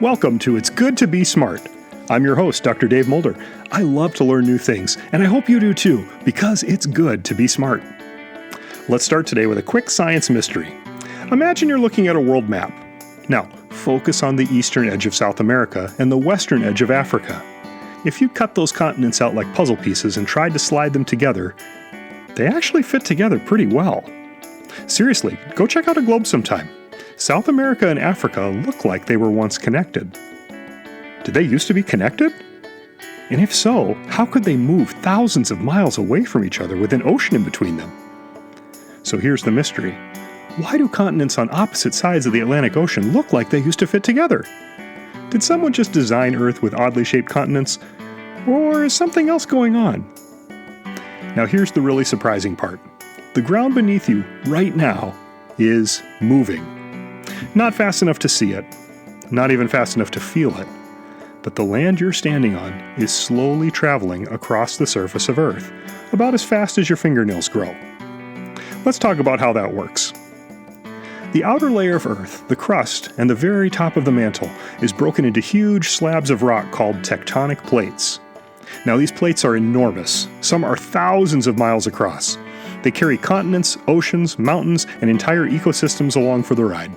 Welcome to It's Good to Be Smart. I'm your host, Dr. Dave Mulder. I love to learn new things, and I hope you do too, because it's good to be smart. Let's start today with a quick science mystery. Imagine you're looking at a world map. Now, focus on the eastern edge of South America and the western edge of Africa. If you cut those continents out like puzzle pieces and tried to slide them together, they actually fit together pretty well. Seriously, go check out a globe sometime. South America and Africa look like they were once connected. Did they used to be connected? And if so, how could they move thousands of miles away from each other with an ocean in between them? So here's the mystery. Why do continents on opposite sides of the Atlantic Ocean look like they used to fit together? Did someone just design Earth with oddly shaped continents? Or is something else going on? Now here's the really surprising part. The ground beneath you right now is moving. Not fast enough to see it, not even fast enough to feel it, but the land you're standing on is slowly traveling across the surface of Earth, about as fast as your fingernails grow. Let's talk about how that works. The outer layer of Earth, the crust, and the very top of the mantle is broken into huge slabs of rock called tectonic plates. Now these plates are enormous. Some are thousands of miles across. They carry continents, oceans, mountains, and entire ecosystems along for the ride.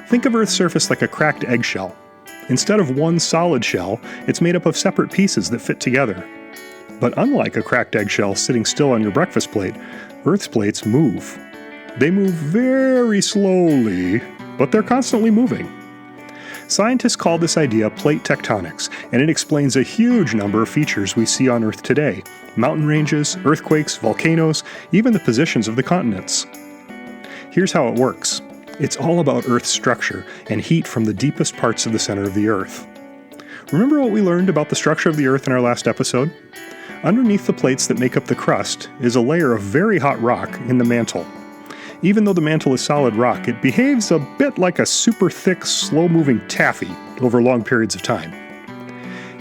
Think of Earth's surface like a cracked eggshell. Instead of one solid shell, it's made up of separate pieces that fit together. But unlike a cracked eggshell sitting still on your breakfast plate, Earth's plates move. They move very slowly, but they're constantly moving. Scientists call this idea plate tectonics, and it explains a huge number of features we see on Earth today: mountain ranges, earthquakes, volcanoes, even the positions of the continents. Here's how it works. It's all about Earth's structure and heat from the deepest parts of the center of the Earth. Remember what we learned about the structure of the Earth in our last episode? Underneath the plates that make up the crust is a layer of very hot rock in the mantle. Even though the mantle is solid rock, it behaves a bit like a super thick, slow-moving taffy over long periods of time.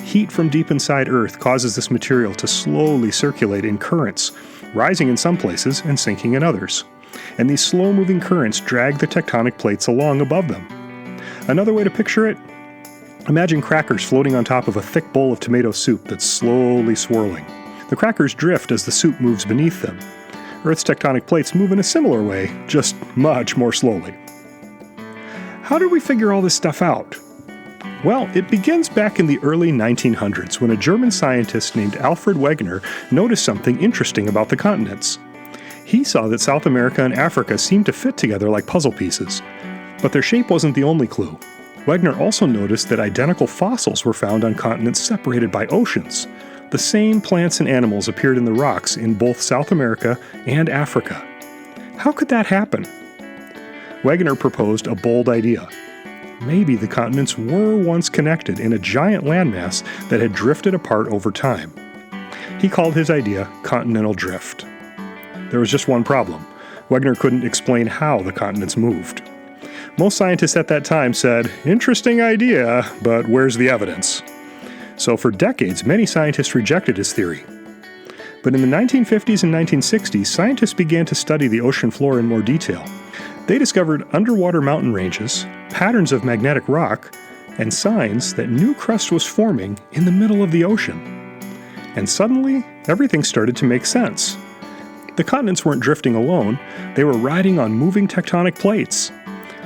Heat from deep inside Earth causes this material to slowly circulate in currents, rising in some places and sinking in others. And these slow-moving currents drag the tectonic plates along above them. Another way to picture it? Imagine crackers floating on top of a thick bowl of tomato soup that's slowly swirling. The crackers drift as the soup moves beneath them. Earth's tectonic plates move in a similar way, just much more slowly. How did we figure all this stuff out? Well, it begins back in the early 1900s when a German scientist named Alfred Wegener noticed something interesting about the continents. He saw that South America and Africa seemed to fit together like puzzle pieces. But their shape wasn't the only clue. Wegener also noticed that identical fossils were found on continents separated by oceans. The same plants and animals appeared in the rocks in both South America and Africa. How could that happen? Wegener proposed a bold idea. Maybe the continents were once connected in a giant landmass that had drifted apart over time. He called his idea continental drift. There was just one problem. Wegener couldn't explain how the continents moved. Most scientists at that time said, "Interesting idea, but where's the evidence?" So for decades, many scientists rejected his theory. But in the 1950s and 1960s, scientists began to study the ocean floor in more detail. They discovered underwater mountain ranges, patterns of magnetic rock, and signs that new crust was forming in the middle of the ocean. And suddenly, everything started to make sense. The continents weren't drifting alone, they were riding on moving tectonic plates.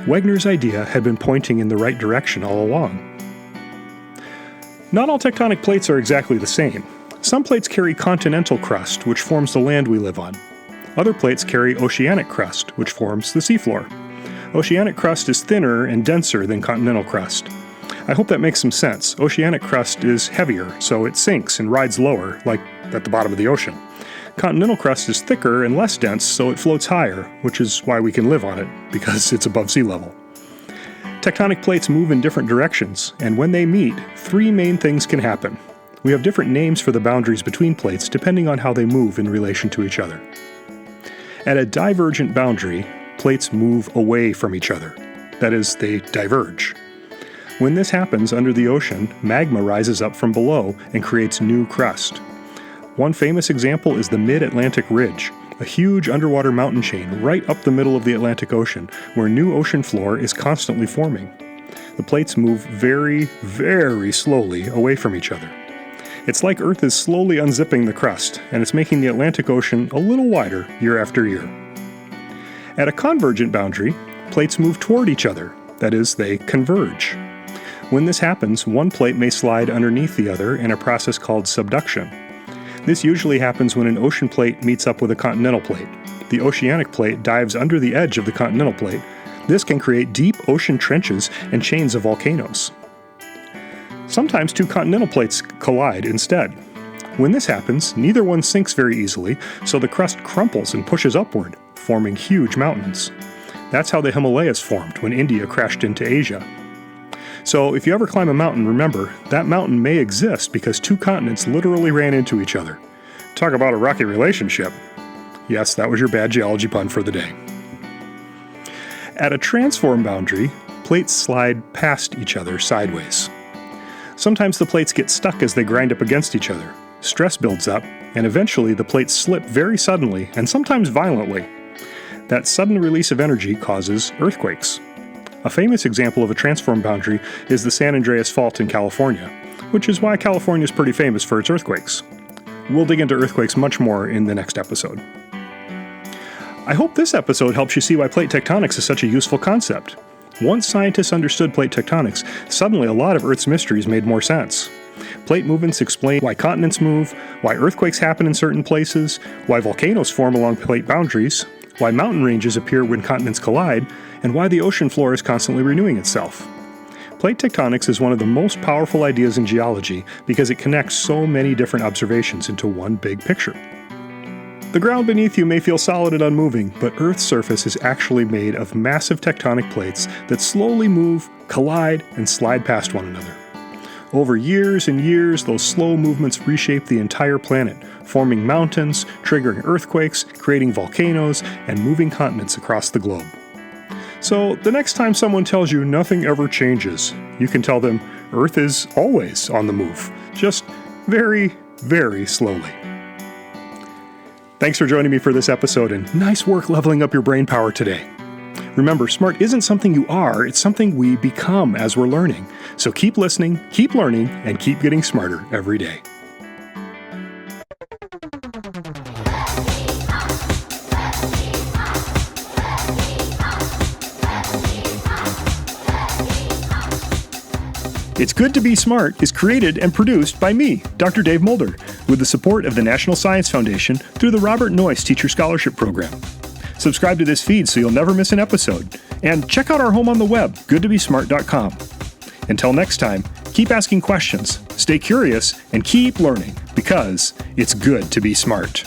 Wegener's idea had been pointing in the right direction all along. Not all tectonic plates are exactly the same. Some plates carry continental crust, which forms the land we live on. Other plates carry oceanic crust, which forms the seafloor. Oceanic crust is thinner and denser than continental crust. I hope that makes some sense. Oceanic crust is heavier, so it sinks and rides lower, like at the bottom of the ocean. Continental crust is thicker and less dense, so it floats higher, which is why we can live on it, because it's above sea level. Tectonic plates move in different directions, and when they meet, three main things can happen. We have different names for the boundaries between plates depending on how they move in relation to each other. At a divergent boundary, plates move away from each other. That is, they diverge. When this happens under the ocean, magma rises up from below and creates new crust. One famous example is the Mid-Atlantic Ridge, a huge underwater mountain chain right up the middle of the Atlantic Ocean, where new ocean floor is constantly forming. The plates move very, very slowly away from each other. It's like Earth is slowly unzipping the crust, and it's making the Atlantic Ocean a little wider year after year. At a convergent boundary, plates move toward each other, that is, they converge. When this happens, one plate may slide underneath the other in a process called subduction. This usually happens when an ocean plate meets up with a continental plate. The oceanic plate dives under the edge of the continental plate. This can create deep ocean trenches and chains of volcanoes. Sometimes two continental plates collide instead. When this happens, neither one sinks very easily, so the crust crumples and pushes upward, forming huge mountains. That's how the Himalayas formed when India crashed into Asia. So if you ever climb a mountain, remember, that mountain may exist because two continents literally ran into each other. Talk about a rocky relationship. Yes, that was your bad geology pun for the day. At a transform boundary, plates slide past each other sideways. Sometimes the plates get stuck as they grind up against each other. Stress builds up, and eventually the plates slip very suddenly and sometimes violently. That sudden release of energy causes earthquakes. A famous example of a transform boundary is the San Andreas Fault in California, which is why California is pretty famous for its earthquakes. We'll dig into earthquakes much more in the next episode. I hope this episode helps you see why plate tectonics is such a useful concept. Once scientists understood plate tectonics, suddenly a lot of Earth's mysteries made more sense. Plate movements explain why continents move, why earthquakes happen in certain places, why volcanoes form along plate boundaries, why mountain ranges appear when continents collide, and why the ocean floor is constantly renewing itself. Plate tectonics is one of the most powerful ideas in geology because it connects so many different observations into one big picture. The ground beneath you may feel solid and unmoving, but Earth's surface is actually made of massive tectonic plates that slowly move, collide, and slide past one another. Over years and years, those slow movements reshape the entire planet, forming mountains, triggering earthquakes, creating volcanoes, and moving continents across the globe. So, the next time someone tells you nothing ever changes, you can tell them Earth is always on the move, just very, very slowly. Thanks for joining me for this episode, and nice work leveling up your brain power today. Remember, smart isn't something you are, it's something we become as we're learning. So keep listening, keep learning, and keep getting smarter every day. It's Good to Be Smart is created and produced by me, Dr. Dave Mulder, with the support of the National Science Foundation through the Robert Noyce Teacher Scholarship Program. Subscribe to this feed so you'll never miss an episode. And check out our home on the web, goodtobesmart.com. Until next time, keep asking questions, stay curious, and keep learning, because it's good to be smart.